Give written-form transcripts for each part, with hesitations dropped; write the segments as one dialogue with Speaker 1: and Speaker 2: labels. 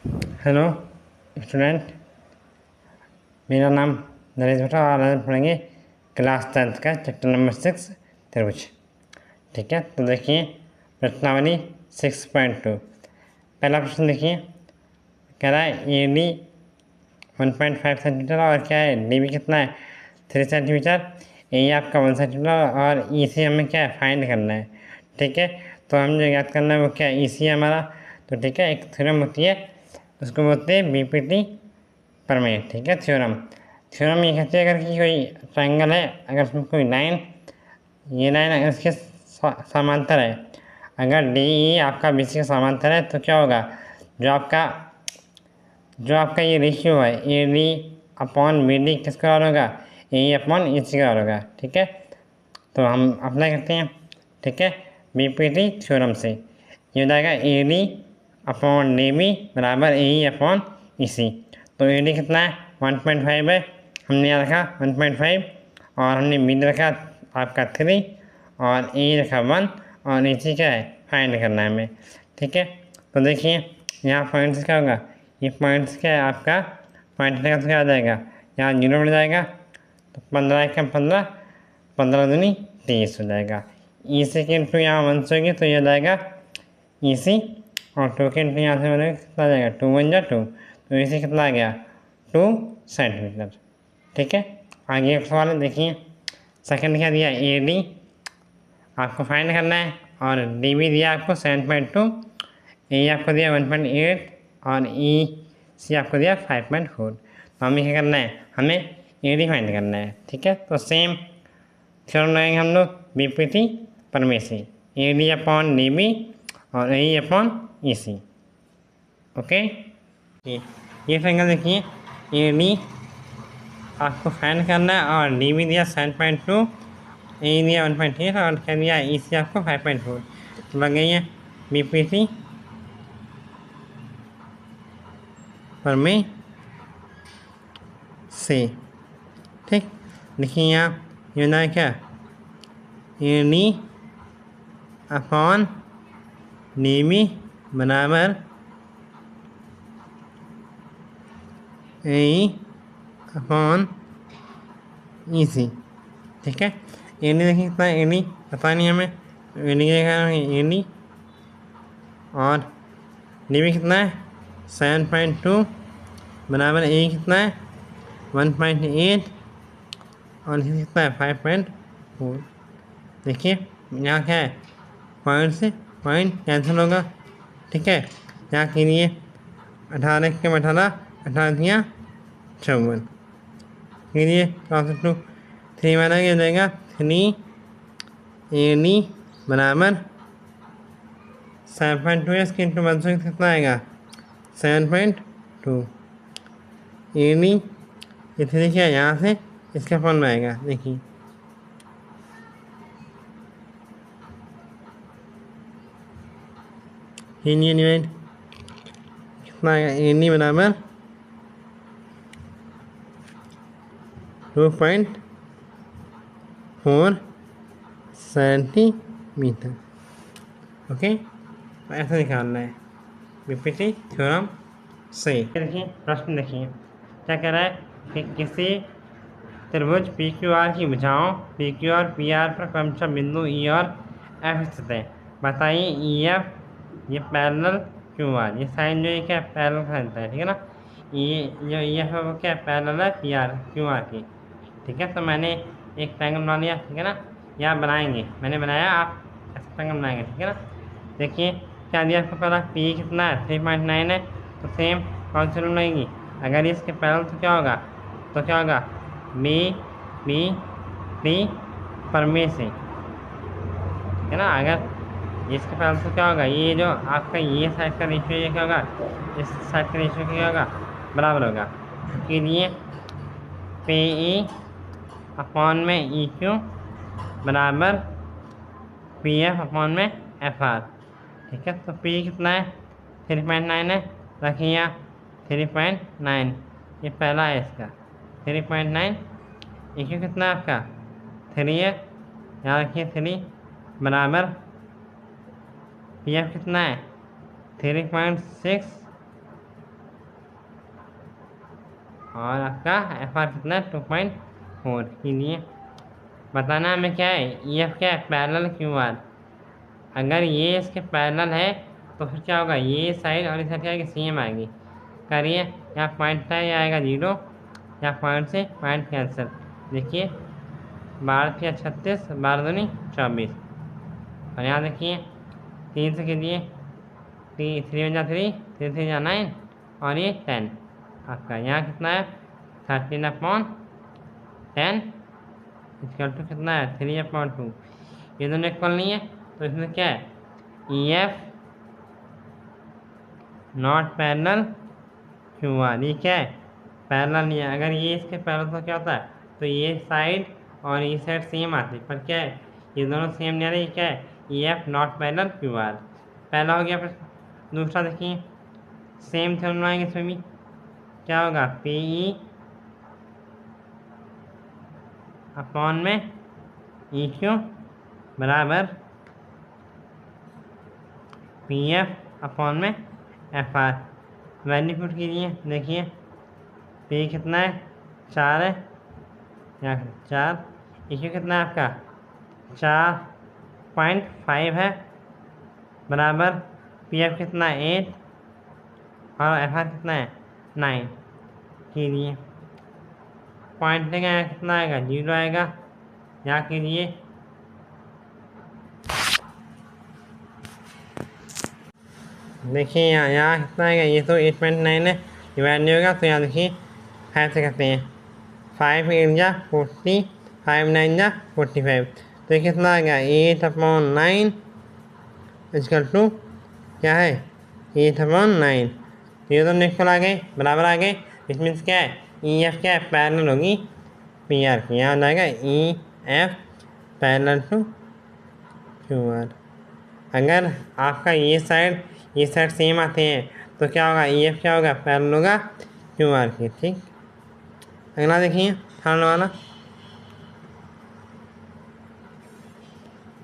Speaker 1: Hello student, मेरा नाम नरेश भट्टा और आज पढ़ेंगे क्लास 10th का चैप्टर नंबर 6 त्रिभुज। ठीक है, तो देखिए प्रश्नावली 6.2। पहला प्रश्न देखिए, कह रहा है ए डी 1.5 सेंटीमीटर और क्या है डी बी कितना है 3 सेंटीमीटर, ए आपका 1 सेंटीमीटर और ई सी हमें क्या है फाइंड करना है। ठीक है, तो हम जो याद करना है वो क्या है ई सी हमारा। तो ठीक है, एक थ्योरम होती है उसको बोलते हैं बीपीटी प्रमेय। ठीक है, थ्योरम ये कहते हैं अगर कि कोई ट्रायंगल है, अगर उसमें कोई लाइन, ये लाइन अगर इसके समांतर है, अगर डी ई आपका बी सी का समांतर है तो क्या होगा, जो आपका ये रेशियो है A D upon B D किसका बराबर होगा, ए अपॉन ई सी का बराबर होगा। ठीक है, तो हम अप्लाई करते हैं। ठीक है, बीपीटी थ्योरम से ये हो जाएगा A D upon D B बराबर ए अपॉन ई सी। तो ए डी कितना है 1.5 है, हमने यहाँ रखा 1.5 और हमने बी रखा आपका 3 और ए रखा 1 और ई सी क्या है फाइंड करना है हमें। ठीक है, तो देखिए यहाँ पॉइंट्स क्या होगा, ये पॉइंट्स क्या है आपका पॉइंट का क्या आ जाएगा, यहाँ 0 बढ़ जाएगा तो 15 एक 15, 15 दूनी 30 हो जाएगा। ई सी के इंटू यहाँ 1 से होगी तो यह जाएगा ई सी और 2 के इंटू यहाँ से बनेगा कितना आ जाएगा 2 1 जा 2, तो ई सी कितना आ गया 2 सेंटीमीटर। ठीक है, आगे एक सवाल है देखिए, सेकंड क्या दिया ए डी आपको फाइंड करना है और डी बी दिया आपको 7.2, ए आपको दिया 1.8 और ई सी आपको दिया 5.4। तो हमें क्या करना है, हमें ए डी फाइंड करना है। ठीक है, तो सेम थ्योरम लगाएंगे हम लोग बीपीटी प्रमेय से, A D upon D B और A upon E C. Okay, ये ट्रायंगल देखिए ए डी आपको फाइंड करना है और डी बी दिया 7.2, ए दिया 1.8 और क्या दिया ई सी आपको 5.4। तो लग गई है बीपीटी प्रमेय से। ठीक, देखिए यहाँ ये ना क्या A D upon D B बराबर ए अपॉन ई सी। ठीक है, ए डी देखिए कितना ए डी पता नहीं हमें, ए डी ए डी और डी बी कितना है 7.2 बराबर ए कितना है 1.8 और इसी कितना है 5.4। देखिए यहाँ क्या है पॉइंट से पॉइंट कैंसिल होगा। ठीक है, यहाँ कीजिए 18 के 18, 18 दिया 54 कीजिए 2 3 वाला क्या जाएगा 3 ए डी बराबर 7.2 इसके इंटू 1 से कितना आएगा 7.2 ए डी इसे देखिए यहाँ से इसका फॉर्म में आएगा। देखिए ए डिवाइड कितना आएगा ए डी बराबर 2.4 सेंटीमीटर। ओके, तो ऐसा निकालना है बीपीटी थ्योरम से। देखिए प्रश्न देखिए क्या कह रहा है कि किसी त्रिभुज पी क्यू आर की भुजाओं P Q R P R पर क्रमशः बिंदु ई और एफ स्थित है। बताइए ई एफ ये पैरेलल क्यू आर, ये साइन जो है क्या पैरेलल कहता है। ठीक है ना, ये जो ई एफ है वो क्या पैरेलल है पी आर क्यू आर की। ठीक है, तो मैंने एक ट्रायंगल बना लिया। ठीक है ना, यहाँ बनाएंगे, मैंने बनाया, आप ऐसा ट्रायंगल बनाएंगे। ठीक है ना, देखिए क्या दिया आपको पहला पी कितना है 3.9 है, तो सेम कौन सी रूल लगेगी, अगर इसके पैरेलल तो क्या होगा बी बी टी प्रमेय से। ठीक है ना, अगर इसके पैरेलल तो क्या होगा, ये जो आपका ये साइड का रेशियो ये क्या होगा इस साइड का रेशियो क्या होगा बराबर होगा। के लिए पी ई अपॉन में ई क्यू बराबर पी एफ अपॉन में एफ आर। ठीक है, तो पी कितना है 3.9 है, रखिए यहाँ 3.9 ये पहला है इसका 3.9, ई क्यू कितना है आपका 3 है, यहाँ रखिए 3 बराबर पी एफ कितना है 3.6 और आपका एफ आर कितना 2.4 के लिए बताना हमें क्या है, ई एफ क्या है, पैरेलल क्यू आर। अगर ये इसके पैरेलल है तो फिर क्या होगा, ये साइड और इस साइड क्या आएगी, सेम आएगी। करिए, यहाँ पॉइंट है, यह आएगा 0, यहाँ पॉइंट से पॉइंट कैंसिल। देखिए 12 36, 12 दूनी 24, और यहाँ देखिए 3 से कीजिए, 3 बन 3, 3 से 9, और ये 10 आपका। यहाँ कितना है 13/10 इक्वल टू कितना है 3/2। ये दोनों इक्वल नहीं है तो इसमें क्या है, E F not parallel Q R. ये क्या है, पैरेलल नहीं है। अगर ये इसके पैरेलल तो क्या होता है, तो ये साइड और ये साइड सेम आती है, पर क्या है ये दोनों सेम नहीं आ रही। ये क्या है, E F not parallel Q R. पहला हो गया। फिर दूसरा देखिए, सेम थ्योरम बनाएंगे इसमें भी। क्या होगा, पी ई अपॉन में ई क्यू बराबर पी एफ अपॉन में एफ आर। वैल्यू पुट कीजिए, देखिए पी कितना है 4 है, यहाँ 4, ई क्यू कितना है आपका 4.5 है, बराबर पी एफ कितना है 8 और एफ आर कितना है 9 कीजिए। पॉइंट लेंगे, यहाँ कितना आएगा 0 आएगा, यहाँ कीजिए देखिए यहाँ कितना आएगा, ये तो 8.9 है, ये वैल्यू होगा। तो यहाँ देखिए 5 से करते हैं, 5 8 जा 40, 5 9 जा 45, तो ये कितना आएगा 8/9 इक्वल टू क्या है 8/9। तो ये तो इक्वल आ गए, बराबर आ गए। इस मीन्स क्या है, ई एफ क्या है, पैरेलल होगी पी आर की। यहाँ जाएगा E F parallel to Q R. अगर आपका ये साइड सेम आते हैं तो क्या होगा, ई एफ क्या होगा, पैरेलल होगा क्यू आर की। ठीक, अगला देखिए थर्ड वाला,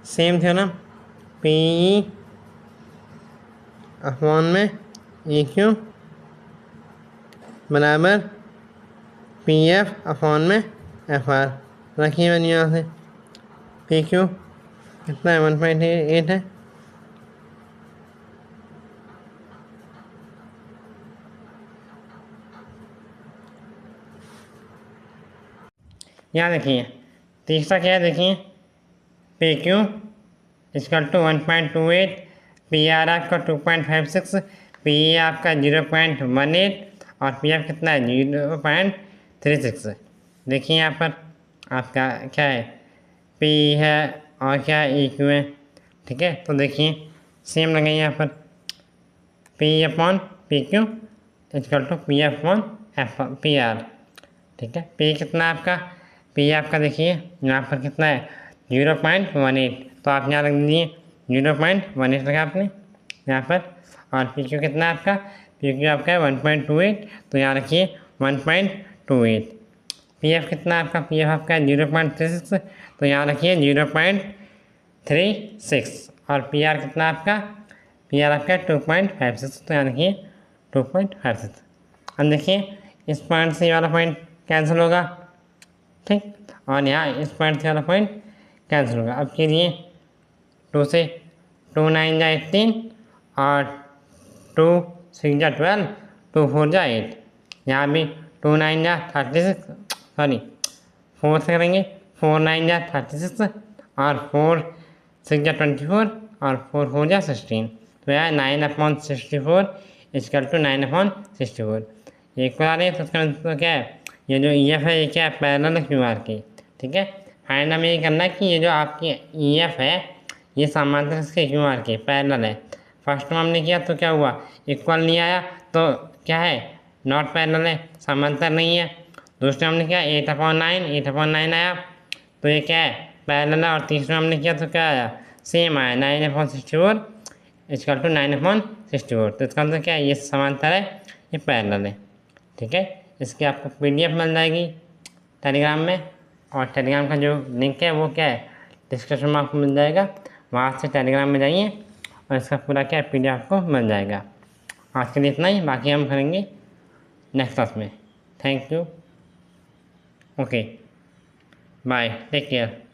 Speaker 1: same theorem, P E upon में ई क्यू बराबर पी एफ अपॉन में एफ आर। रखिए मैंने यहाँ से पी क्यू कितना है 1.8 है, यहाँ देखिए तीसरा क्या है, देखिए P Q equal to 1.28, P R आपका 2.56, पी ई आपका 0.18 और पी एफ कितना है 0.36। देखिए यहाँ पर आपका क्या है, पी है और क्या ई क्यू है। ठीक है, तो देखिए सेम लगाइए यहाँ पर, P upon P Q equal to P F upon F P R. ठीक है, पी कितना आपका, पी आपका देखिए यहाँ पर कितना है 0.18, तो आप यहाँ रख दीजिए 0.18 रखा आपने यहाँ पर। और पी क्यू कितना है आपका, पी क्यू आपका है 1.28, तो यहाँ रखिए 1.28। पी एफ कितना है आपका, पी एफ आपका है 0.36, तो यहाँ रखिए 0.36। और पी आर कितना आपका, पी आर आपका 2.56, तो यहाँ रखिए 2.56। अब देखिए इस पॉइंट से ये वाला पॉइंट कैंसिल होगा। ठीक, और यहाँ इस पॉइंट से वाला पॉइंट कैंसिल होगा। अब के लिए 2 से 2 9 जा 18 और 2 6 जा 12, 2 4 जा 8, यहाँ भी 2 9 जा 36, सॉरी 4 से करेंगे, 4 9 जा 36 और 4 6 जा 24 और 4 4 जा 16, तो यहाँ 9/64 इक्वल टू 9/64। ये इक्वल आ रही है, तो उसका मतलब क्या है, ये जो ई एफ है ये क्या है, पैरेलल है क्यू आर की। ठीक है, फाइंड हमें ये करना है कि ये जो आपकी ई एफ है ये समांतर इसके क्यू आर के पैरेलल है। फर्स्ट में हमने किया तो क्या हुआ, इक्वल नहीं आया, तो क्या है नॉट पैरेलल है, समांतर नहीं है। दूसरे हमने किया 8/9 आया, तो ये क्या है पैरेलल है। और तीसरे हमने किया तो क्या आया, सेम आया 9/64 इक्वल टू 9/64, तो इसका मतलब क्या है, ये समांतर है, ये पैरेलल है। ठीक है, इसकी आपको PDF मिल जाएगी टेलीग्राम में, और टेलीग्राम का जो लिंक है वो क्या है डिस्क्रिप्शन में आपको मिल जाएगा, वहाँ से टेलीग्राम में जाइए और इसका पूरा क्या PDF आपको मिल जाएगा। आज के लिए इतना ही, बाकी हम करेंगे नेक्स्ट क्लास में। Thank you. Okay bye, take care.